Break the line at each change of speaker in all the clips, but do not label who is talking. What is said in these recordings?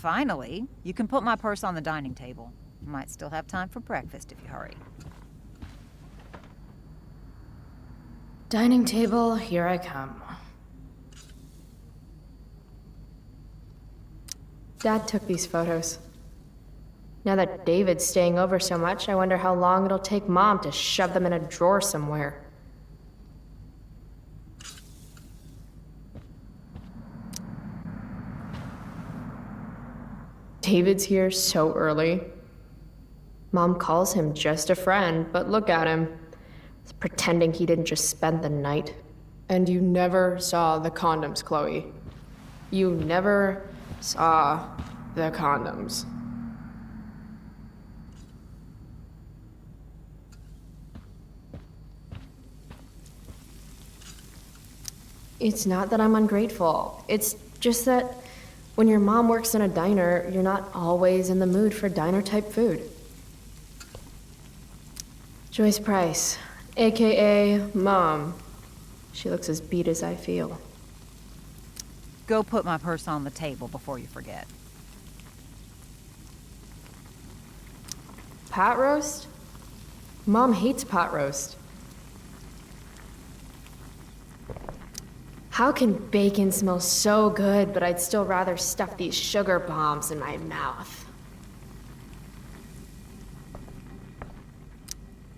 Finally, you can put my purse on the dining table. Might still have time for breakfast if you hurry.
Dining table, here I come. Dad took these photos. Now that David's staying over so much, I wonder how long it'll take Mom to shove them in a drawer somewhere. David's here so early. Mom calls him just a friend, but look at him. He's pretending he didn't just spend the night. And you never saw the condoms, Chloe. You never saw the condoms. It's not that I'm ungrateful. It's just that when your mom works in a diner, you're not always in the mood for diner-type food. Joyce Price, AKA Mom. She looks as beat as I feel.
Go put my purse on the table before you forget.
Pot roast? Mom hates pot roast. How can bacon smell so good, but I'd still rather stuff these sugar bombs in my mouth?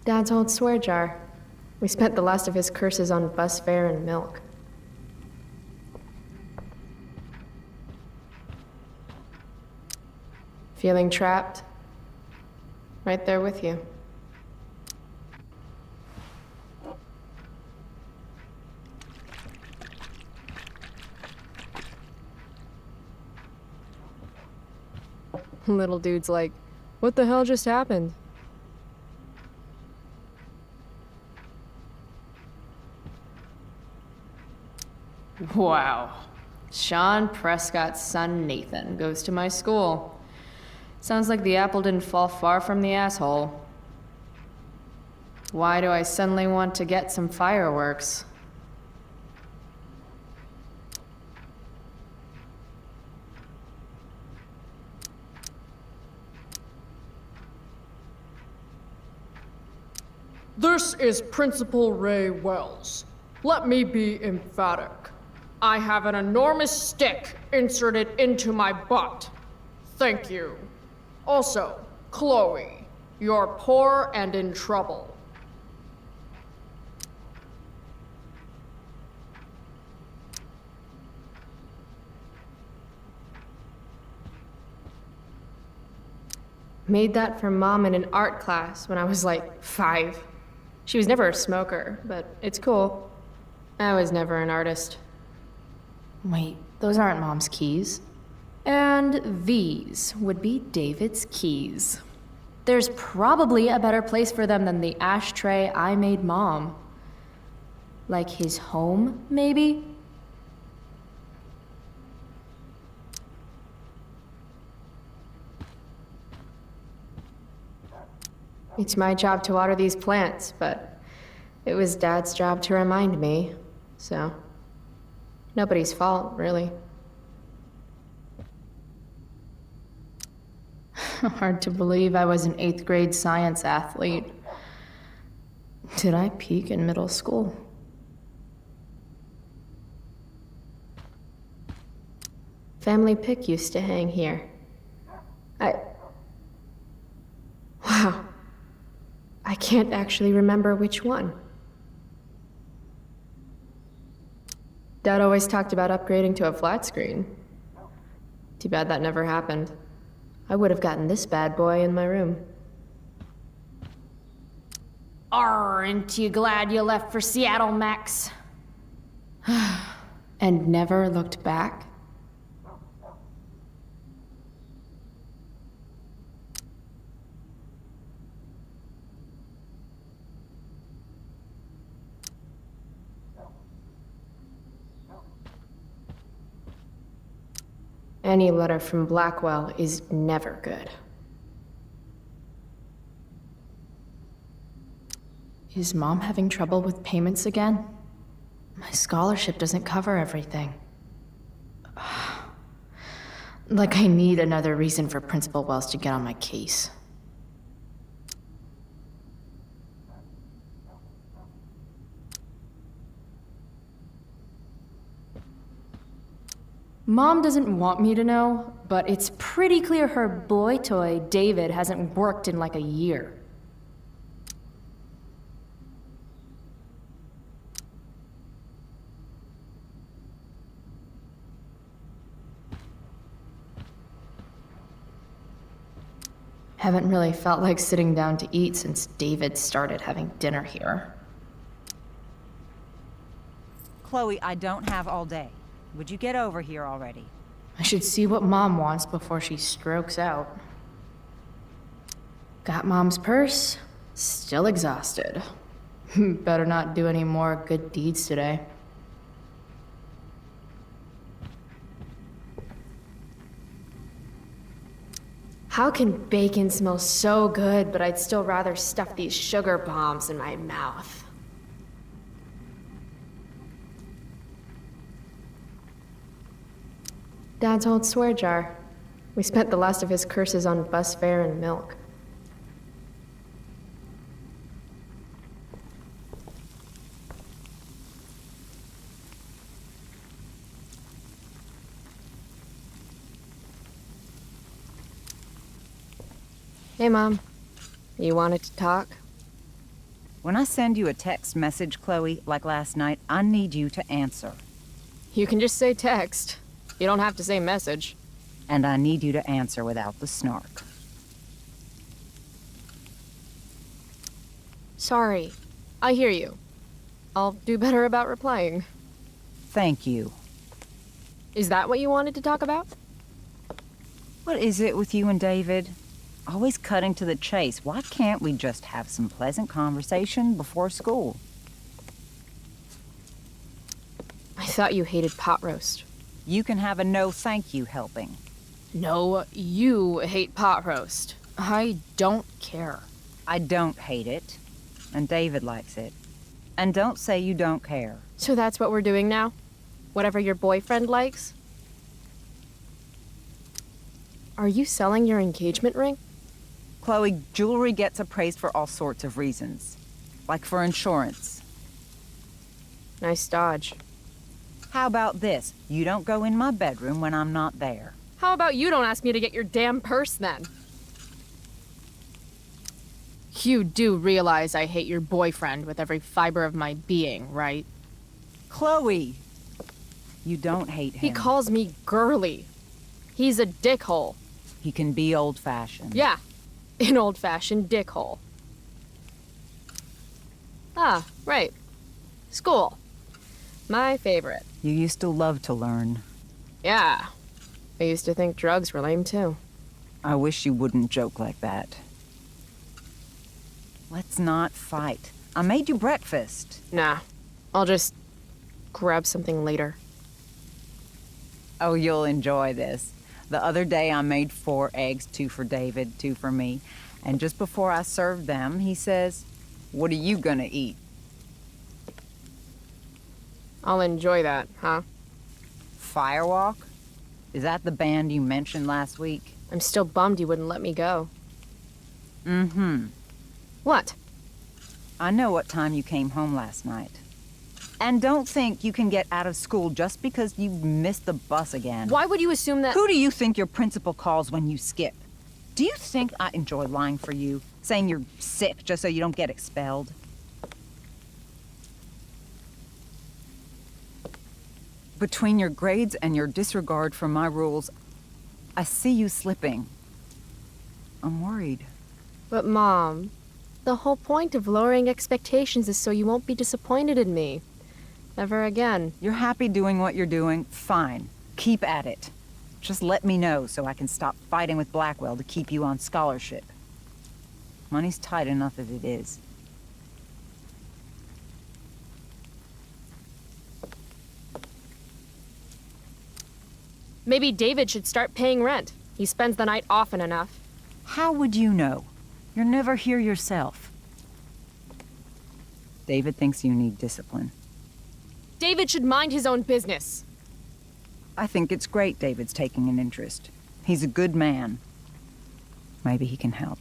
Dad's old swear jar. We spent the last of his curses on bus fare and milk. Feeling trapped? Right there with you. Little dude's like, what the hell just happened? Wow. Sean Prescott's son Nathan goes to my school. Sounds like the apple didn't fall far from the asshole. Why do I suddenly want to get some fireworks?
This is Principal Ray Wells. Let me be emphatic. I have an enormous stick inserted into my butt. Thank you. Also, Chloe, you're poor and in trouble.
Made that for Mom in an art class when I was like 5. She was never a smoker, but it's cool. I was never an artist. Wait, those aren't Mom's keys. And these would be David's keys. There's probably a better place for them than the ashtray I made Mom. Like his home, maybe? It's my job to water these plants, but it was Dad's job to remind me, so nobody's fault, really. Hard to believe I was an 8th grade science athlete. Did I peak in middle school? Family pic used to hang here. Wow. I can't actually remember which one. Dad always talked about upgrading to a flat screen. Too bad that never happened. I would have gotten this bad boy in my room. Aren't you glad you left for Seattle, Max? And never looked back? Any letter from Blackwell is never good. Is Mom having trouble with payments again? My scholarship doesn't cover everything. Like I need another reason for Principal Wells to get on my case. Mom doesn't want me to know, but it's pretty clear her boy toy, David, hasn't worked in like a year. Haven't really felt like sitting down to eat since David started having dinner here.
Chloe, I don't have all day. Would you get over here already?
I should see what Mom wants before she strokes out. Got Mom's purse, still exhausted. Better not do any more good deeds today. How can bacon smell so good, but I'd still rather stuff these sugar bombs in my mouth? Dad's old swear jar. We spent the last of his curses on bus fare and milk. Hey, Mom. You wanted to talk?
When I send you a text message, Chloe, like last night, I need you to answer.
You can just say text. You don't have to say message.
And I need you to answer without the snark.
Sorry. I hear you. I'll do better about replying.
Thank you.
Is that what you wanted to talk about?
What is it with you and David? Always cutting to the chase. Why can't we just have some pleasant conversation before school?
I thought you hated pot roast.
You can have a no thank you helping.
No, you hate pot roast. I don't care.
I don't hate it. And David likes it. And don't say you don't care.
So that's what we're doing now? Whatever your boyfriend likes? Are you selling your engagement ring?
Chloe, jewelry gets appraised for all sorts of reasons. Like for insurance.
Nice dodge.
How about this? You don't go in my bedroom when I'm not there.
How about you don't ask me to get your damn purse then? You do realize I hate your boyfriend with every fiber of my being, right?
Chloe! You don't hate him.
He calls me girly. He's a dickhole.
He can be old-fashioned.
Yeah, an old-fashioned dickhole. Ah, right. School. My favorite.
You used to love to learn.
Yeah. I used to think drugs were lame too.
I wish you wouldn't joke like that. Let's not fight. I made you breakfast.
Nah. I'll just grab something later.
Oh, you'll enjoy this. The other day I made 4 eggs, 2 for David, 2 for me. And just before I served them, he says, "What are you gonna eat?"
I'll enjoy that, huh?
Firewalk? Is that the band you mentioned last week?
I'm still bummed you wouldn't let me go.
Mm-hmm.
What?
I know what time you came home last night. And don't think you can get out of school just because you missed the bus again.
Why would you assume that—
Who do you think your principal calls when you skip? Do you think I enjoy lying for you? Saying you're sick just so you don't get expelled? Between your grades and your disregard for my rules, I see you slipping. I'm worried.
But Mom, the whole point of lowering expectations is so you won't be disappointed in me. Ever again.
You're happy doing what you're doing? Fine. Keep at it. Just let me know so I can stop fighting with Blackwell to keep you on scholarship. Money's tight enough as it is.
Maybe David should start paying rent. He spends the night often enough.
How would you know? You're never here yourself. David thinks you need discipline.
David should mind his own business.
I think it's great David's taking an interest. He's a good man. Maybe he can help.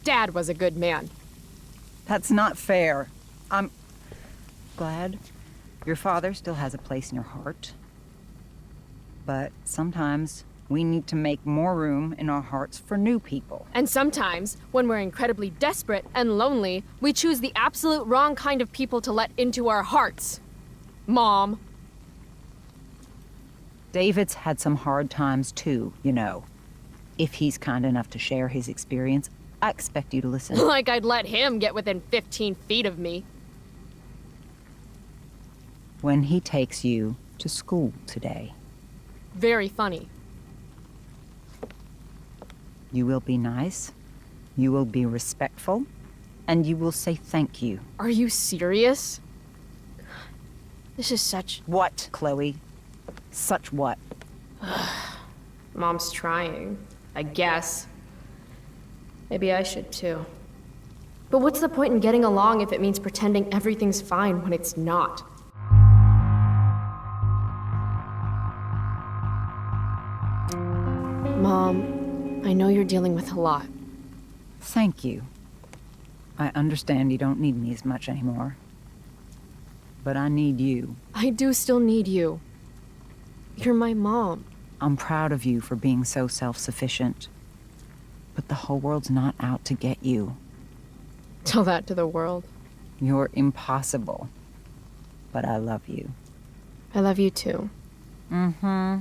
Dad was a good man.
That's not fair. I'm glad your father still has a place in your heart. But sometimes we need to make more room in our hearts for new people.
And sometimes, when we're incredibly desperate and lonely, we choose the absolute wrong kind of people to let into our hearts. Mom.
David's had some hard times too, you know. If he's kind enough to share his experience, I expect you to listen.
Like I'd let him get within 15 feet of me.
When he takes you to school today,
Very funny.
you will be nice, you will be respectful, and you will say thank you.
Are you serious? This is such...
What, Chloe? Such what?
Mom's trying, I guess. Maybe I should too. But what's the point in getting along if it means pretending everything's fine when it's not? Mom, I know you're dealing with a lot.
Thank you. I understand you don't need me as much anymore. But I need you.
I do still need you. You're my mom.
I'm proud of you for being so self-sufficient. But the whole world's not out to get you.
Tell that to the world.
You're impossible. But I love you.
I love you too.
Mm-hmm.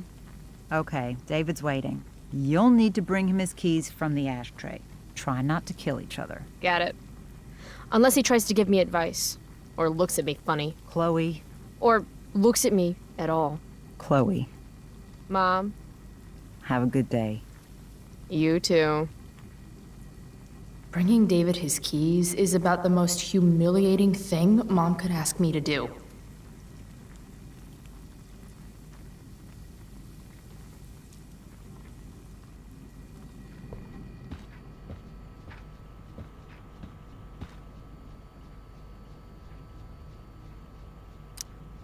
Okay, David's waiting. You'll need to bring him his keys from the ashtray. Try not to kill each other.
Got it. Unless he tries to give me advice. Or looks at me funny.
Chloe.
Or looks at me at all.
Chloe.
Mom,
Have a good day.
you too.
Bringing David his keys is about the most humiliating thing Mom could ask me to do.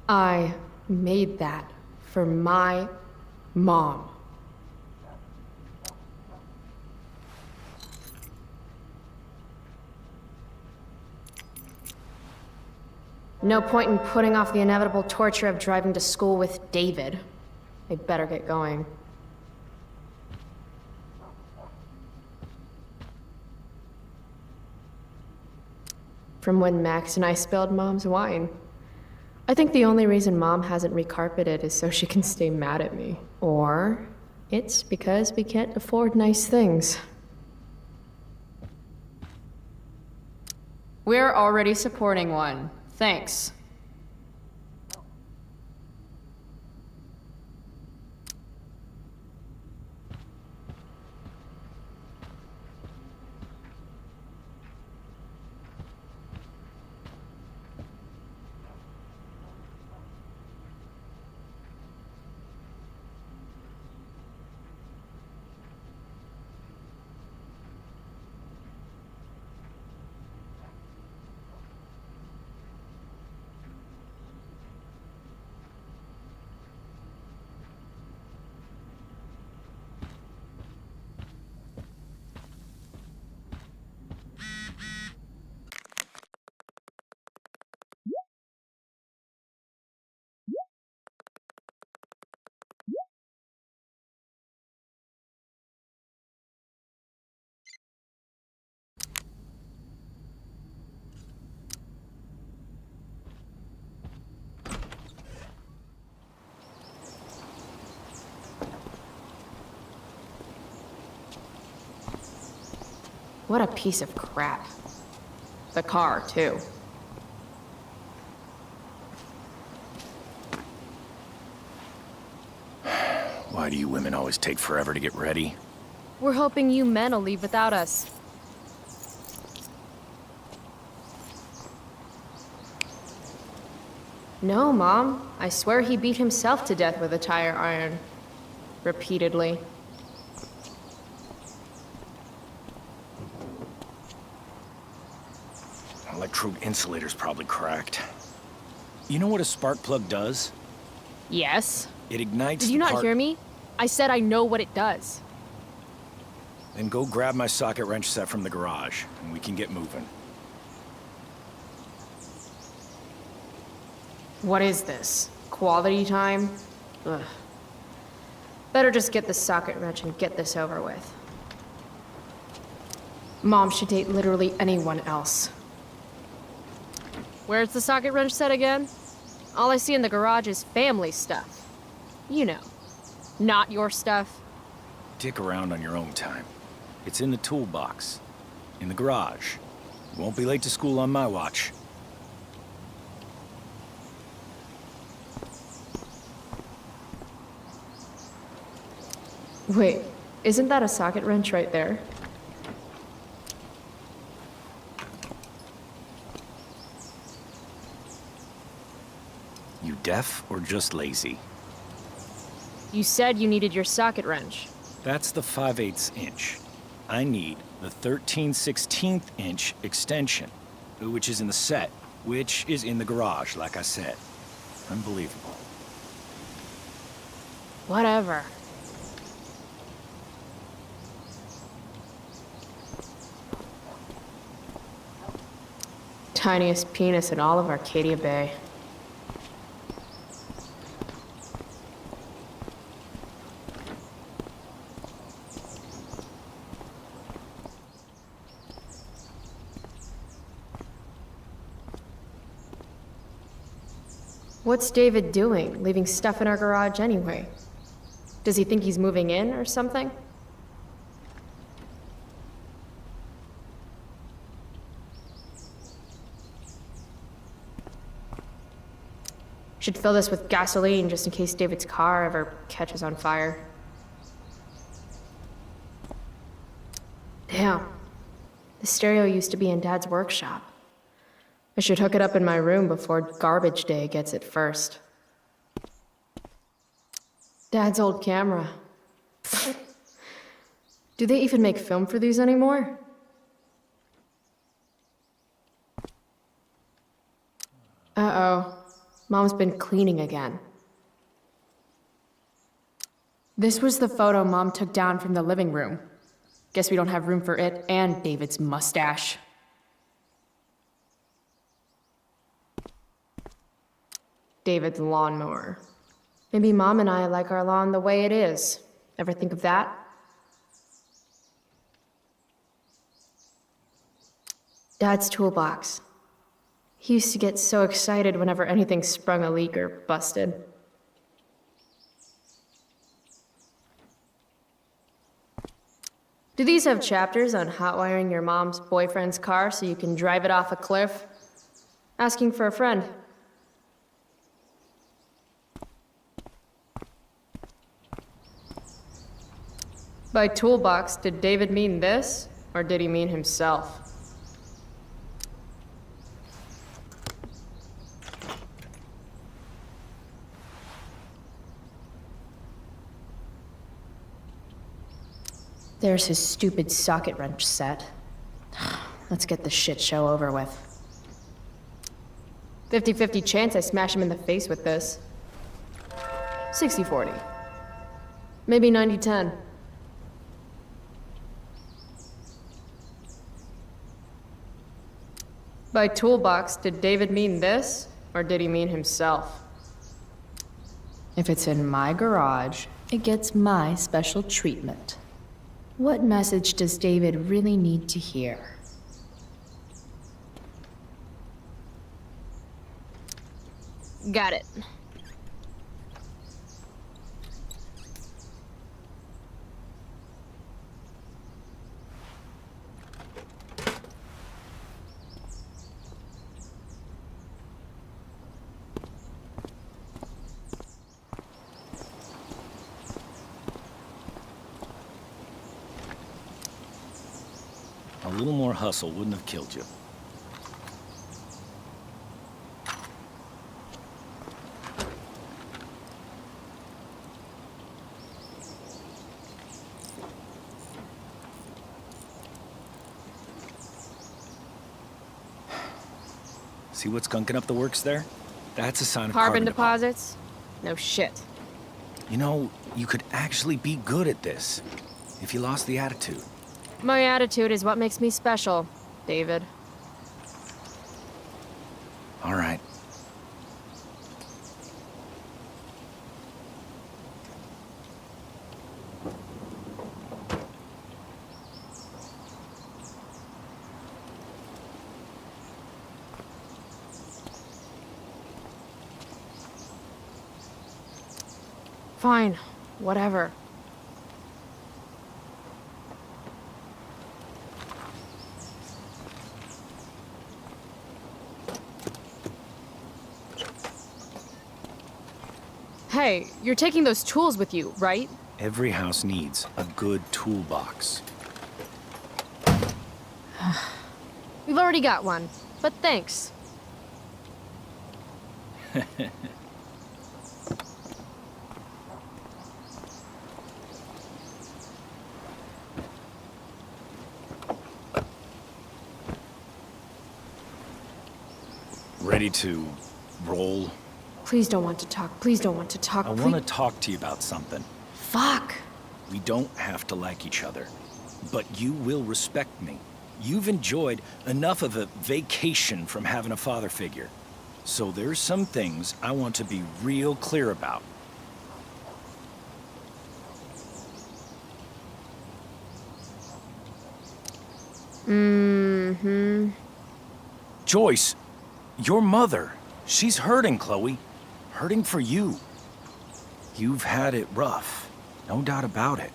I made that for my mom. No point in putting off the inevitable torture of driving to school with David. I better get going. From when Max and I spilled Mom's wine. I think the only reason Mom hasn't recarpeted is so she can stay mad at me. Or it's because we can't afford nice things.
We're already supporting one. Thanks.
What a piece of crap. The car, too.
Why do you women always take forever to get ready?
We're hoping you men will leave without us. No, Mom. I swear he beat himself to death with a tire iron. Repeatedly.
Electrode insulator's probably cracked. You know what a spark plug does?
Yes.
It ignites.
Did you not hear me? I said I know what it does.
Then go grab my socket wrench set from the garage, and we can get moving.
What is this? Quality time? Ugh. Better just get the socket wrench and get this over with. Mom should date literally anyone else.
Where's the socket wrench set again? All I see in the garage is family stuff. You know, not your stuff.
Dick around on your own time. It's in the toolbox. In the garage. You won't be late to school on my watch.
Wait, isn't that a socket wrench right there?
You deaf or just lazy?
You said you needed your socket wrench.
That's the 5/8 inch. I need the 13/16 inch extension, which is in the set, which is in the garage, like I said. Unbelievable.
Whatever.
Tiniest penis in all of Arcadia Bay. What's David doing, leaving stuff in our garage anyway? Does he think he's moving in or something? Should fill this with gasoline just in case David's car ever catches on fire. Damn. The stereo used to be in Dad's workshop. I should hook it up in my room before garbage day gets it first. Dad's old camera. Do they even make film for these anymore? Uh-oh. Mom's been cleaning again. This was the photo Mom took down from the living room. Guess we don't have room for it and David's mustache. David's lawnmower. Maybe Mom and I like our lawn the way it is. Ever think of that? Dad's toolbox. He used to get so excited whenever anything sprung a leak or busted. Do these have chapters on hotwiring your mom's boyfriend's car so you can drive it off a cliff? Asking for a friend. By toolbox, did David mean this, or did he mean himself? There's his stupid socket wrench set. Let's get the shit show over with. 50-50 chance I smash him in the face with this. 60-40. Maybe 90-10. By toolbox, did David mean this, or did he mean himself? If it's in my garage, it gets my special treatment. What message does David really need to hear?
Got it.
A little more hustle wouldn't have killed you. See what's gunking up the works there? That's a sign of
Carbon deposits? No shit.
You know, you could actually be good at this if you lost the attitude.
My attitude is what makes me special, David.
All right.
Fine. Whatever. Hey, you're taking those tools with you, right?
Every house needs a good toolbox.
We've already got one, but thanks.
Ready to roll?
Please don't want to talk. Please don't want to talk.
I want to talk to you about something.
Fuck.
We don't have to like each other, but you will respect me. You've enjoyed enough of a vacation from having a father figure. So there's some things I want to be real clear about.
Mm-hmm.
Joyce, your mother, she's hurting, Chloe. Hurting for you. You've had it rough, no doubt about it.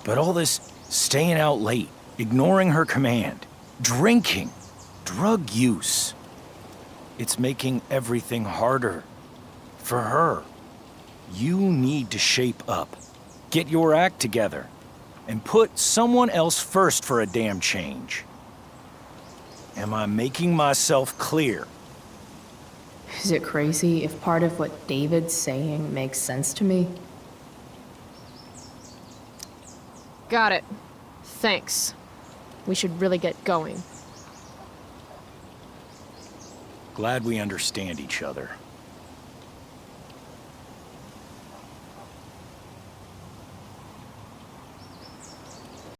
But all this staying out late, ignoring her command, drinking, drug use, it's making everything harder for her. You need to shape up, get your act together, and put someone else first for a damn change. Am I making myself clear?
Is it crazy if part of what David's saying makes sense to me?
Got it. Thanks. We should really get going.
Glad we understand each other.